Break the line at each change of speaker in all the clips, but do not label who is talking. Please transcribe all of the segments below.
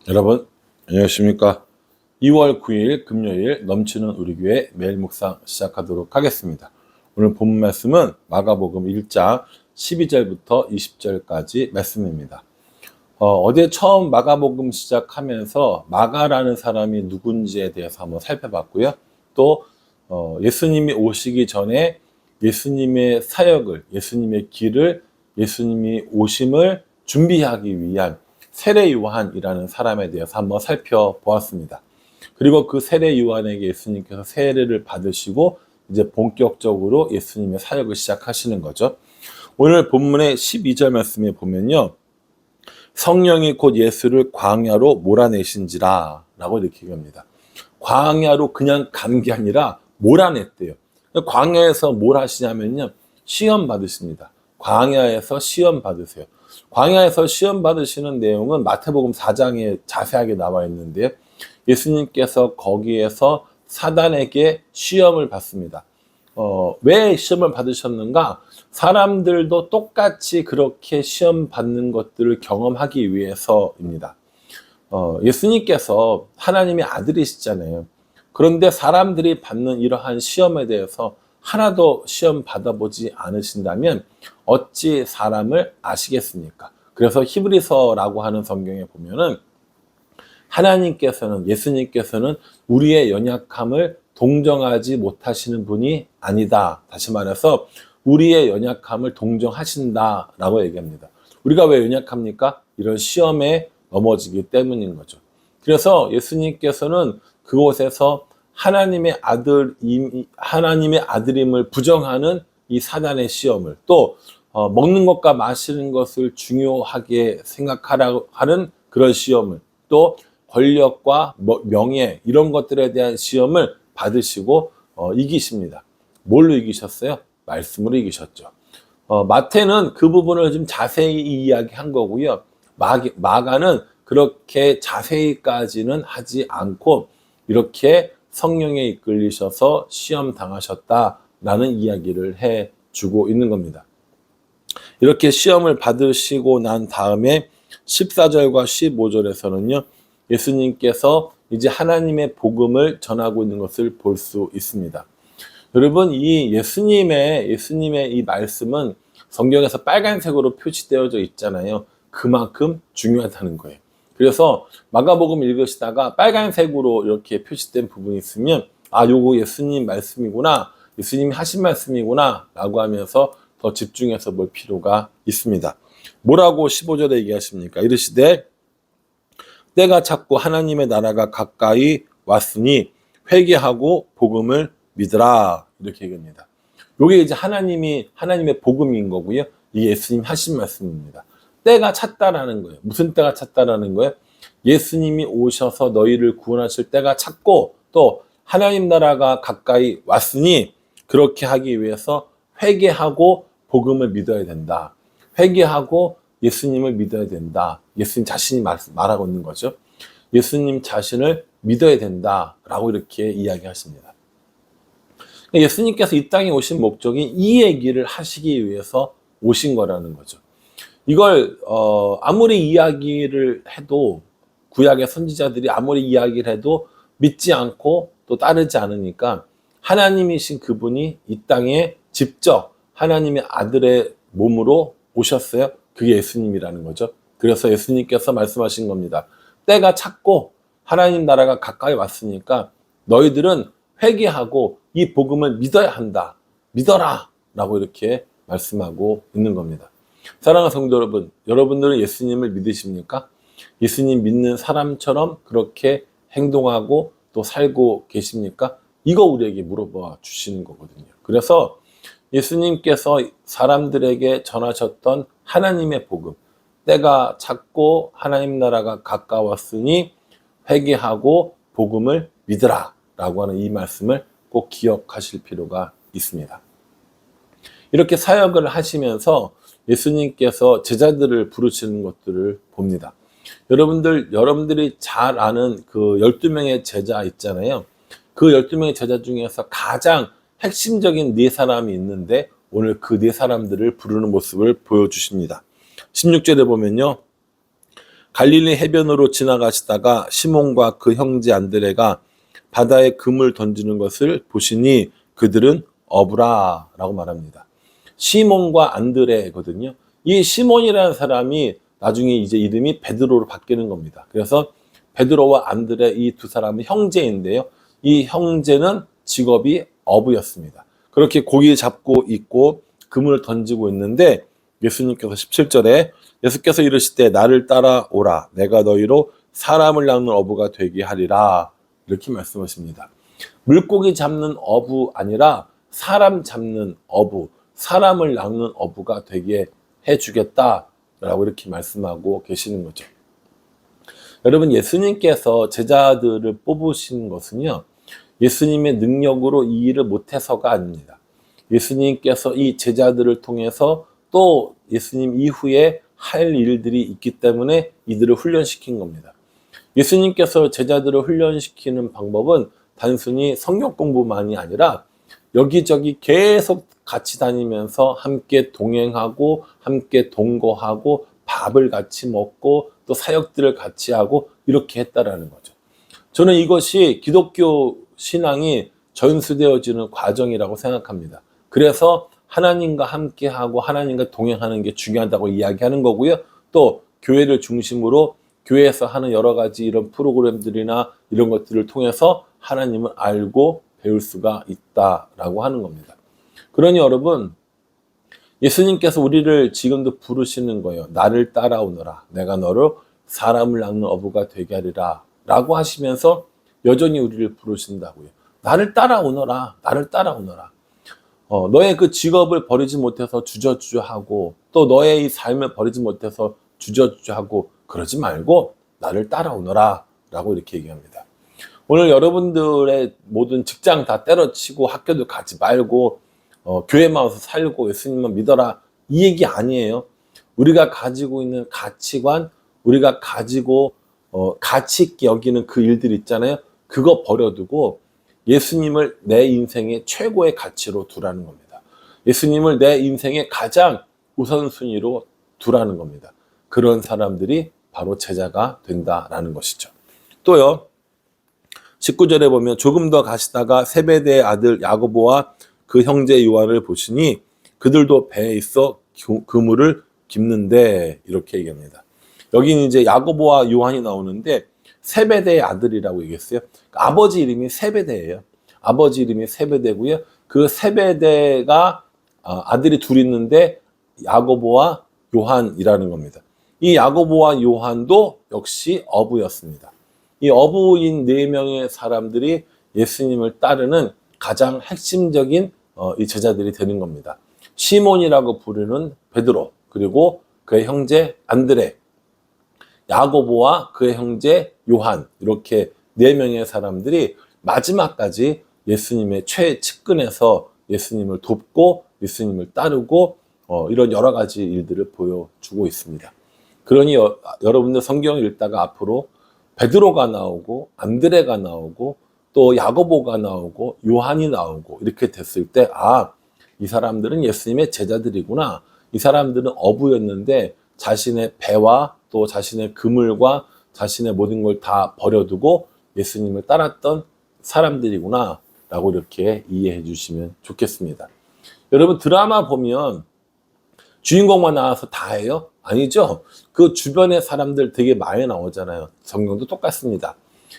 여러분 안녕하십니까. 2월 9일 금요일 넘치는 우리 교회 매일 묵상 시작하도록 하겠습니다. 오늘 본 말씀은 마가복음 1장 12절부터 20절까지 말씀입니다. 어제 처음 마가복음 시작하면서 마가라는 사람이 누군지에 대해서 한번 살펴봤고요. 또 예수님이 오시기 전에 예수님의 사역을, 예수님의 길을, 예수님이 오심을 준비하기 위한 세례 요한이라는 사람에 대해서 한번 살펴보았습니다. 그리고 그 세례 요한에게 예수님께서 세례를 받으시고 이제 본격적으로 예수님의 사역을 시작하시는 거죠. 오늘 본문의 12절 말씀에 보면요. 성령이 곧 예수를 광야로 몰아내신지라 라고 이렇게 얘기합니다. 광야로 그냥 간 게 아니라 몰아냈대요. 광야에서 뭘 하시냐면요. 시험 받으십니다. 광야에서 시험 받으세요. 광야에서 시험 받으시는 내용은 마태복음 4장에 자세하게 나와 있는데 예수님께서 거기에서 사단에게 시험을 받습니다. 왜 시험을 받으셨는가? 사람들도 똑같이 그렇게 시험 받는 것들을 경험하기 위해서입니다. 예수님께서 하나님의 아들이시잖아요. 그런데 사람들이 받는 이러한 시험에 대해서 하나도 시험 받아보지 않으신다면 어찌 사람을 아시겠습니까? 그래서 히브리서라고 하는 성경에 보면은 하나님께서는, 예수님께서는 우리의 연약함을 동정하지 못하시는 분이 아니다. 다시 말해서 우리의 연약함을 동정하신다라고 얘기합니다. 우리가 왜 연약합니까? 이런 시험에 넘어지기 때문인 거죠. 그래서 예수님께서는 그곳에서 하나님의 아들임을 부정하는 이 사단의 시험을, 또 먹는 것과 마시는 것을 중요하게 생각하라고 하는 그런 시험을, 또 권력과 명예 이런 것들에 대한 시험을 받으시고 이기십니다. 뭘로 이기셨어요? 말씀으로 이기셨죠. 마태는 그 부분을 좀 자세히 이야기한 거고요. 마가는 그렇게 자세히까지는 하지 않고 이렇게 성령에 이끌리셔서 시험 당하셨다라는 이야기를 해주고 있는 겁니다. 이렇게 시험을 받으시고 난 다음에 14절과 15절에서는요. 예수님께서 이제 하나님의 복음을 전하고 있는 것을 볼 수 있습니다. 여러분, 이 예수님의 이 말씀은 성경에서 빨간색으로 표시되어져 있잖아요. 그만큼 중요하다는 거예요. 그래서 마가복음 읽으시다가 빨간색으로 이렇게 표시된 부분이 있으면 요거 예수님 말씀이구나, 예수님이 하신 말씀이구나 라고 하면서 더 집중해서 볼 필요가 있습니다. 뭐라고 15절에 얘기하십니까? 이르시되 때가 찼고 하나님의 나라가 가까이 왔으니 회개하고 복음을 믿으라, 이렇게 얘기합니다. 이게 이제 하나님의 복음인 거고요. 이게 예수님 하신 말씀입니다. 때가 찼다라는 거예요. 무슨 때가 찼다라는 거예요? 예수님이 오셔서 너희를 구원하실 때가 찼고, 또 하나님 나라가 가까이 왔으니 그렇게 하기 위해서 회개하고 복음을 믿어야 된다. 회개하고 예수님을 믿어야 된다. 예수님 자신이 말하고 있는 거죠. 예수님 자신을 믿어야 된다라고 이렇게 이야기하십니다. 예수님께서 이 땅에 오신 목적이 이 얘기를 하시기 위해서 오신 거라는 거죠. 이걸 아무리 이야기를 해도, 구약의 선지자들이 아무리 이야기를 해도 믿지 않고 또 따르지 않으니까 하나님이신 그분이 이 땅에 직접 하나님의 아들의 몸으로 오셨어요. 그게 예수님이라는 거죠. 그래서 예수님께서 말씀하신 겁니다. 때가 찼고 하나님 나라가 가까이 왔으니까 너희들은 회개하고 이 복음을 믿어야 한다. 믿어라 라고 이렇게 말씀하고 있는 겁니다. 사랑하는 성도 여러분, 여러분들은 예수님을 믿으십니까? 예수님 믿는 사람처럼 그렇게 행동하고 또 살고 계십니까? 이거 우리에게 물어봐 주시는 거거든요. 그래서 예수님께서 사람들에게 전하셨던 하나님의 복음, 때가 찼고 하나님 나라가 가까웠으니 회개하고 복음을 믿으라 라고 하는 이 말씀을 꼭 기억하실 필요가 있습니다. 이렇게 사역을 하시면서 예수님께서 제자들을 부르시는 것들을 봅니다. 여러분들이 잘 아는 그 12명의 제자 있잖아요. 그 12명의 제자 중에서 가장 핵심적인 네 사람이 있는데 오늘 그 네 사람들을 부르는 모습을 보여주십니다. 16절에 보면요. 갈릴리 해변으로 지나가시다가 시몬과 그 형제 안드레가 바다에 금을 던지는 것을 보시니 그들은 어부라라고 말합니다. 시몬과 안드레거든요. 이 시몬이라는 사람이 나중에 이제 이름이 베드로로 바뀌는 겁니다. 그래서 베드로와 안드레 이 두 사람은 형제인데요. 이 형제는 직업이 어부였습니다. 그렇게 고기 잡고 있고 그물을 던지고 있는데 예수님께서 17절에 예수께서 이르시되 나를 따라오라 내가 너희로 사람을 낚는 어부가 되게 하리라 이렇게 말씀하십니다. 물고기 잡는 어부 아니라 사람 잡는 어부, 사람을 낚는 어부가 되게 해주겠다라고 이렇게 말씀하고 계시는 거죠. 여러분, 예수님께서 제자들을 뽑으신 것은요, 예수님의 능력으로 이 일을 못해서가 아닙니다. 예수님께서 이 제자들을 통해서 또 예수님 이후에 할 일들이 있기 때문에 이들을 훈련시킨 겁니다. 예수님께서 제자들을 훈련시키는 방법은 단순히 성경 공부만이 아니라 여기저기 계속 같이 다니면서 함께 동행하고 함께 동거하고 밥을 같이 먹고 또 사역들을 같이 하고 이렇게 했다라는 거죠. 저는 이것이 기독교 신앙이 전수되어지는 과정이라고 생각합니다. 그래서 하나님과 함께하고 하나님과 동행하는 게 중요하다고 이야기하는 거고요. 또 교회를 중심으로 교회에서 하는 여러 가지 이런 프로그램들이나 이런 것들을 통해서 하나님을 알고 배울 수가 있다라고 하는 겁니다. 그러니 여러분, 예수님께서 우리를 지금도 부르시는 거예요. 나를 따라오너라. 내가 너를 사람을 낚는 어부가 되게 하리라. 라고 하시면서 여전히 우리를 부르신다고요. 나를 따라오너라. 나를 따라오너라. 너의 그 직업을 버리지 못해서 주저주저하고 또 너의 이 삶을 버리지 못해서 주저주저하고 그러지 말고 나를 따라오너라. 라고 이렇게 얘기합니다. 오늘 여러분들의 모든 직장 다 때려치고 학교도 가지 말고 교회만 와서 살고 예수님만 믿어라 이 얘기 아니에요. 우리가 가지고 있는 가치관, 우리가 가지고 가치 있게 여기는 그 일들 있잖아요. 그거 버려두고 예수님을 내 인생의 최고의 가치로 두라는 겁니다. 예수님을 내 인생의 가장 우선순위로 두라는 겁니다. 그런 사람들이 바로 제자가 된다라는 것이죠. 또요, 19절에 보면 조금 더 가시다가 세베대의 아들 야고보와 그 형제 요한을 보시니 그들도 배에 있어 그물을 깁는데 이렇게 얘기합니다. 여기는 이제 야고보와 요한이 나오는데 세베대의 아들이라고 얘기했어요. 아버지 이름이 세베대예요. 아버지 이름이 세베대고요. 그 세베대가 아들이 둘 있는데 야고보와 요한이라는 겁니다. 이 야고보와 요한도 역시 어부였습니다. 이 어부인 4명의 사람들이 예수님을 따르는 가장 핵심적인 이 제자들이 되는 겁니다. 시몬이라고 부르는 베드로, 그리고 그의 형제 안드레, 야고보와 그의 형제 요한, 이렇게 4명의 사람들이 마지막까지 예수님의 최측근에서 예수님을 돕고 예수님을 따르고 이런 여러 가지 일들을 보여주고 있습니다. 그러니 여러분들 성경을 읽다가 앞으로 베드로가 나오고 안드레가 나오고 또 야고보가 나오고 요한이 나오고 이렇게 됐을 때 이 사람들은 예수님의 제자들이구나. 이 사람들은 어부였는데 자신의 배와 또 자신의 그물과 자신의 모든 걸 다 버려두고 예수님을 따랐던 사람들이구나 라고 이렇게 이해해 주시면 좋겠습니다. 여러분, 드라마 보면 주인공만 나와서 다 해요? 아니죠. 그 주변의 사람들 되게 많이 나오잖아요. 성경도 똑같습니다.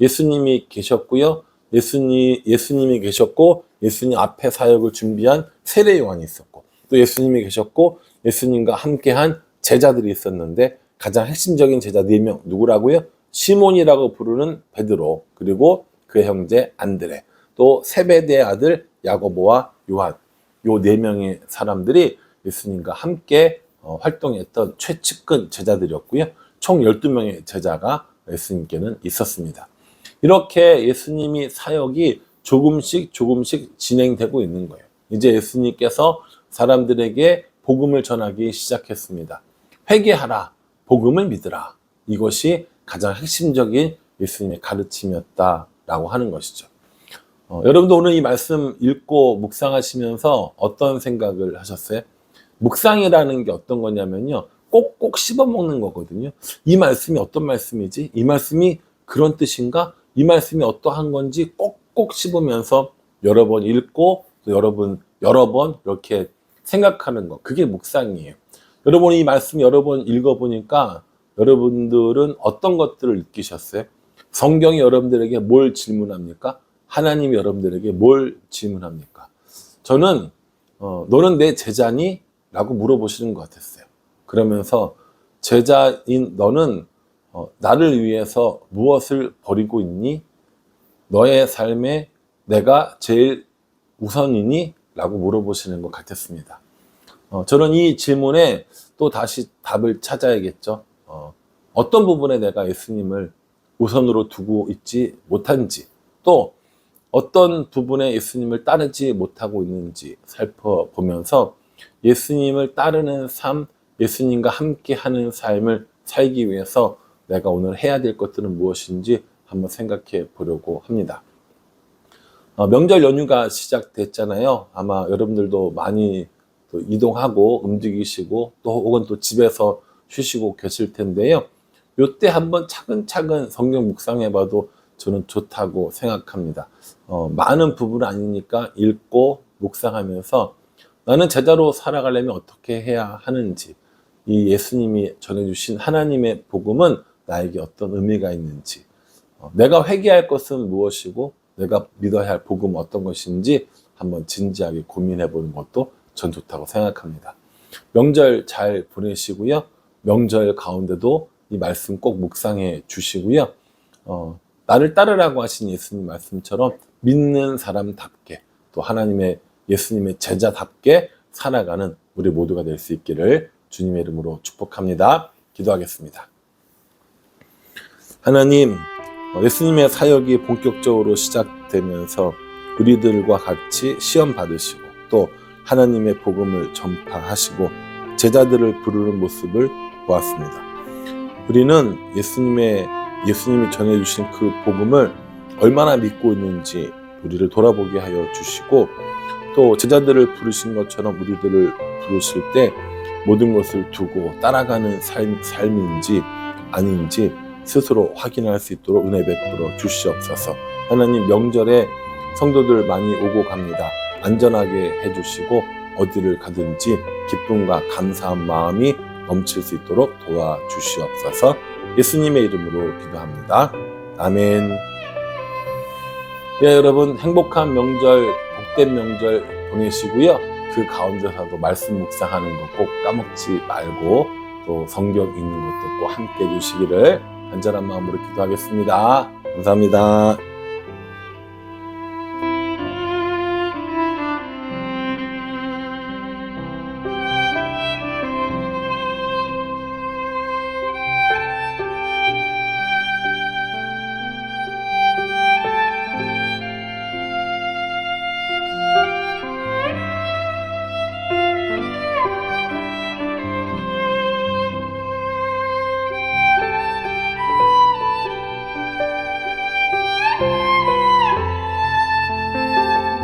예수님이 계셨고요. 예수님이 계셨고 예수님 앞에 사역을 준비한 세례 요한이 있었고 또 예수님이 계셨고 예수님과 함께한 제자들이 있었는데 가장 핵심적인 제자 4명 누구라고요? 시몬이라고 부르는 베드로, 그리고 그의 형제 안드레, 또 세베대의 아들 야고보와 요한, 요 4명의 사람들이 예수님과 함께 활동했던 최측근 제자들이었고요. 총 12명의 제자가 예수님께는 있었습니다. 이렇게 예수님이 사역이 조금씩 진행되고 있는 거예요. 이제 예수님께서 사람들에게 복음을 전하기 시작했습니다. 회개하라, 복음을 믿으라. 이것이 가장 핵심적인 예수님의 가르침이었다라고 하는 것이죠. 여러분도 오늘 이 말씀 읽고 묵상하시면서 어떤 생각을 하셨어요? 묵상이라는 게 어떤 거냐면요. 꼭꼭 씹어 먹는 거거든요. 이 말씀이 어떤 말씀이지? 이 말씀이 그런 뜻인가? 이 말씀이 어떠한 건지 꼭꼭 씹으면서 여러 번 읽고 또 여러 번 이렇게 생각하는 거. 그게 묵상이에요. 여러분이 이 말씀 여러 번 읽어보니까 여러분들은 어떤 것들을 느끼셨어요? 성경이 여러분들에게 뭘 질문합니까? 하나님이 여러분들에게 뭘 질문합니까? 저는 너는 내 제자니? 라고 물어보시는 것 같았어요. 그러면서 제자인 너는 나를 위해서 무엇을 버리고 있니? 너의 삶에 내가 제일 우선이니? 라고 물어보시는 것 같았습니다. 저는 이 질문에 또 다시 답을 찾아야겠죠. 어떤 부분에 내가 예수님을 우선으로 두고 있지 못한지, 또 어떤 부분에 예수님을 따르지 못하고 있는지 살펴보면서 예수님을 따르는 삶, 예수님과 함께 하는 삶을 살기 위해서 내가 오늘 해야 될 것들은 무엇인지 한번 생각해 보려고 합니다. 명절 연휴가 시작됐잖아요. 아마 여러분들도 많이 또 이동하고 움직이시고 또 혹은 또 집에서 쉬시고 계실 텐데요. 요때 한번 차근차근 성경 묵상해봐도 저는 좋다고 생각합니다. 많은 부분 아니니까 읽고 묵상하면서 나는 제자로 살아가려면 어떻게 해야 하는지, 이 예수님이 전해주신 하나님의 복음은 나에게 어떤 의미가 있는지, 내가 회개할 것은 무엇이고 내가 믿어야 할 복음은 어떤 것인지 한번 진지하게 고민해 보는 것도 전 좋다고 생각합니다. 명절 잘 보내시고요. 명절 가운데도 이 말씀 꼭 묵상해 주시고요. 나를 따르라고 하신 예수님 말씀처럼 믿는 사람답게 또 하나님의 예수님의 제자답게 살아가는 우리 모두가 될 수 있기를 주님의 이름으로 축복합니다. 기도하겠습니다. 하나님, 예수님의 사역이 본격적으로 시작되면서 우리들과 같이 시험 받으시고 또 하나님의 복음을 전파하시고 제자들을 부르는 모습을 보았습니다. 우리는 예수님이 전해주신 그 복음을 얼마나 믿고 있는지 우리를 돌아보게 하여 주시고 또 제자들을 부르신 것처럼 우리들을 부르실 때 모든 것을 두고 따라가는 삶인지 아닌지 스스로 확인할 수 있도록 은혜 베풀어 주시옵소서. 하나님, 명절에 성도들 많이 오고 갑니다. 안전하게 해주시고 어디를 가든지 기쁨과 감사한 마음이 넘칠 수 있도록 도와주시옵소서. 예수님의 이름으로 기도합니다. 아멘. 네, 여러분 행복한 명절, 복된 명절 보내시고요. 그 가운데서도 말씀 묵상하는 거 꼭 까먹지 말고 또 성경 읽는 것도 꼭 함께 해주시기를 간절한 마음으로 기도하겠습니다. 감사합니다.